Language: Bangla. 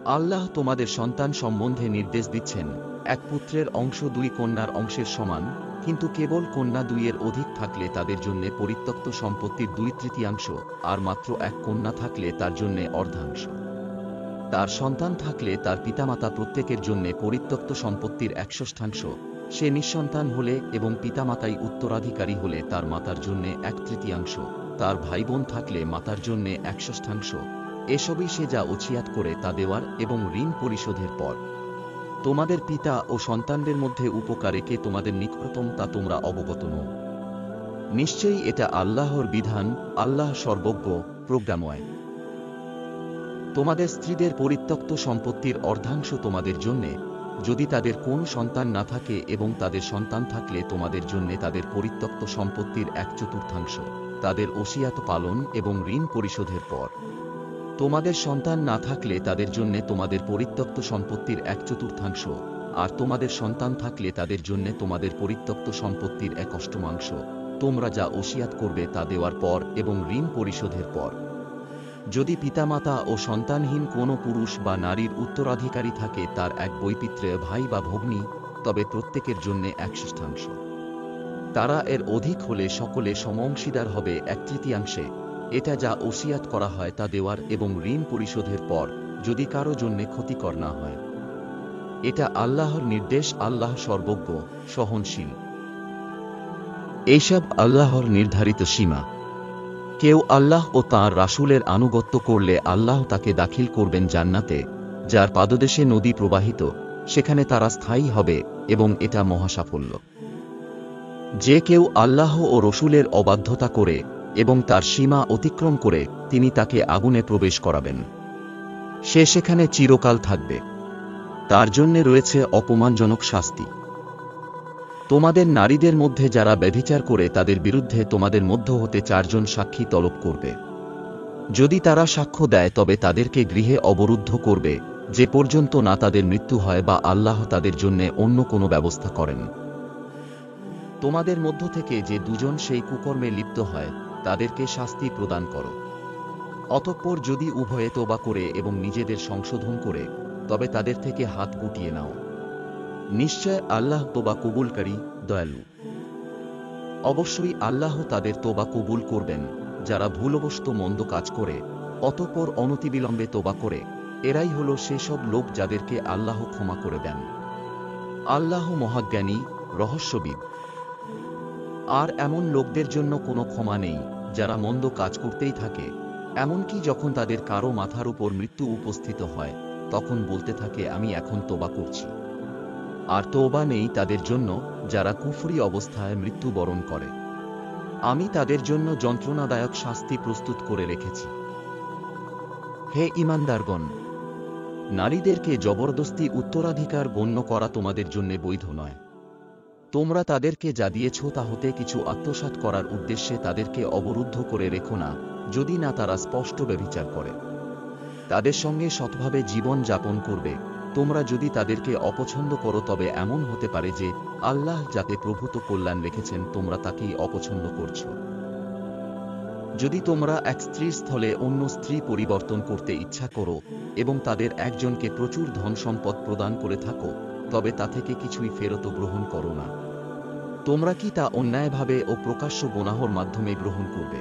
আল্লাহ তোমাদের সন্তান সম্বন্ধে নির্দেশ দিচ্ছেন, এক পুত্রের অংশ দুই কন্যার অংশের সমান, কিন্তু কেবল কন্যা দুইয়ের অধিক থাকলে তাদের জন্য পরিত্যক্ত সম্পত্তির 2/3, আর মাত্র এক কন্যা থাকলে তার জন্য অর্ধাংশ। তার সন্তান থাকলে তার পিতামাতা প্রত্যেকের জন্য পরিত্যক্ত সম্পত্তির 1/6, সে নিঃসন্তান হলে এবং পিতামাতাই উত্তরাধিকারী হলে তার মাতার জন্য 1/3, তার ভাই বোন থাকলে মাতার জন্য 1/6। এসবই সে যা ওসিয়াত করে তা দেওয়ার এবং ঋণ পরিশোধের পর। তোমাদের পিতা ও সন্তানদের মধ্যে উপকারে কে তোমাদের নিকটতম তা তোমরা অবগত নও। নিশ্চয়ই এটা আল্লাহর বিধান, আল্লাহ সর্বজ্ঞ, প্রজ্ঞাময়। তোমাদের স্ত্রীদের পরিত্যক্ত সম্পত্তির অর্ধাংশ তোমাদের জন্যে, যদি তাদের কোনো সন্তান না থাকে, এবং তাদের সন্তান থাকলে তোমাদের জন্যে তাদের পরিত্যক্ত সম্পত্তির 1/4, তাদের ওসিয়াত পালন এবং ঋণ পরিশোধের পর। তোমাদের সন্তান না থাকলে তাদের জন্যে তোমাদের পরিত্যক্ত সম্পত্তির 1/4, আর তোমাদের সন্তান থাকলে তাদের জন্যে তোমাদের পরিত্যক্ত সম্পত্তির 1/8, তোমরা যা ওসিয়াত করবে তা দেওয়ার পর এবং ঋণ পরিশোধের পর। যদি পিতামাতা ও সন্তানহীন কোনো পুরুষ বা নারীর উত্তরাধিকারী থাকে তার এক বৈপিত্রেয় ভাই বা ভগ্নী, তবে প্রত্যেকের জন্যে 1/6। তারা এর অধিক হলে সকলে সমঅংশীদার হবে 1/3। এটা যা ওসিয়াত করা হয় তা দেওয়ার এবং ঋণ পরিশোধের পর, যদি কারো জন্যে ক্ষতিকর না হয়। এটা আল্লাহর নির্দেশ, আল্লাহ সর্বজ্ঞ, সহনশীল। এইসব আল্লাহর নির্ধারিত সীমা। কেউ আল্লাহ ও তাঁর রাসূলের আনুগত্য করলে আল্লাহ তাকে দাখিল করবেন জান্নাতে, যার পাদদেশে নদী প্রবাহিত, সেখানে তারা স্থায়ী হবে, এবং এটা মহাসাফল্য। যে কেউ আল্লাহ ও রসূলের অবাধ্যতা করে এবং তার সীমা অতিক্রম করে, তিনি তাকে আগুনে প্রবেশ করাবেন। সে সেখানে চিরকাল থাকবে। তার জন্যে রয়েছে অপমানজনক শাস্তি। তোমাদের নারীদের মধ্যে যারা ব্যভিচার করে তাদের বিরুদ্ধে তোমাদের মধ্য হতে 4 জন সাক্ষী তলব করবে। যদি তারা সাক্ষ্য দেয় তবে তাদেরকে গৃহে অবরুদ্ধ করবে, যে পর্যন্ত না তাদের মৃত্যু হয় বা আল্লাহ তাদের জন্যে অন্য কোনো ব্যবস্থা করেন। তোমাদের মধ্য থেকে যে 2 জন সেই কুকর্মে লিপ্ত হয়, তাদেরকে শাস্তি প্রদান করো। অতঃপর যদি উভয়ে তোবা করে এবং নিজেদের সংশোধন করে, তবে তাদের থেকে হাত গুটিয়ে নাও। নিশ্চয় আল্লাহ তোবা কবুলকারী, দয়ালু। অবশ্যই আল্লাহ তাদের তোবা কবুল করবেন, যারা ভুলবশত মন্দ কাজ করে, অতঃপর অনতিবিলম্বে তোবা করে, এরাই হল সেসব লোক যাদেরকে আল্লাহ ক্ষমা করে দেন। আল্লাহ মহাজ্ঞানী, রহস্যবিদ। আর এমন লোকদের জন্য কোনো ক্ষমা নেই, যারা মন্দ কাজ করতেই থাকে, এমনকি যখন তাদের কারো মাথার উপর মৃত্যু উপস্থিত হয়, তখন বলতে থাকে আমি এখন তোবা করছি। আর তওবা নেই তাদের জন্য, যারা কুফরি অবস্থায় মৃত্যুবরণ করে। আমি তাদের জন্য যন্ত্রণাদায়ক শাস্তি প্রস্তুত করে রেখেছি। হে ঈমানদারগণ! নারীদেরকে জবরদস্তি উত্তরাধিকার গণ্য করা তোমাদের জন্য বৈধ নয়। তোমরা তাদেরকে যা দিয়েছ তা হতে কিছু আত্মসাৎ করার উদ্দেশ্যে তাদেরকে অবরুদ্ধ করে রেখো না, যদি না তারা স্পষ্ট ব্যভিচার করে। তাদের সঙ্গে সৎভাবে জীবন যাপন করবে। তোমরা যদি তাদেরকে অপছন্দ করো তবে এমন হতে পারে যে আল্লাহ যাতে প্রভূত কল্যাণ রেখেছেন তোমরা তাকেই অপছন্দ করছ। যদি তোমরা এক স্ত্রীর স্থলে অন্য স্ত্রী পরিবর্তন করতে ইচ্ছা করো এবং তাদের একজনকে প্রচুর ধন সম্পদ প্রদান করে থাকো, তবে তা থেকে কিছুই ফেরত গ্রহণ করো না। তোমরা কি তা অন্যায়ভাবে ও প্রকাশ্য গুনাহর মাধ্যমে গ্রহণ করবে?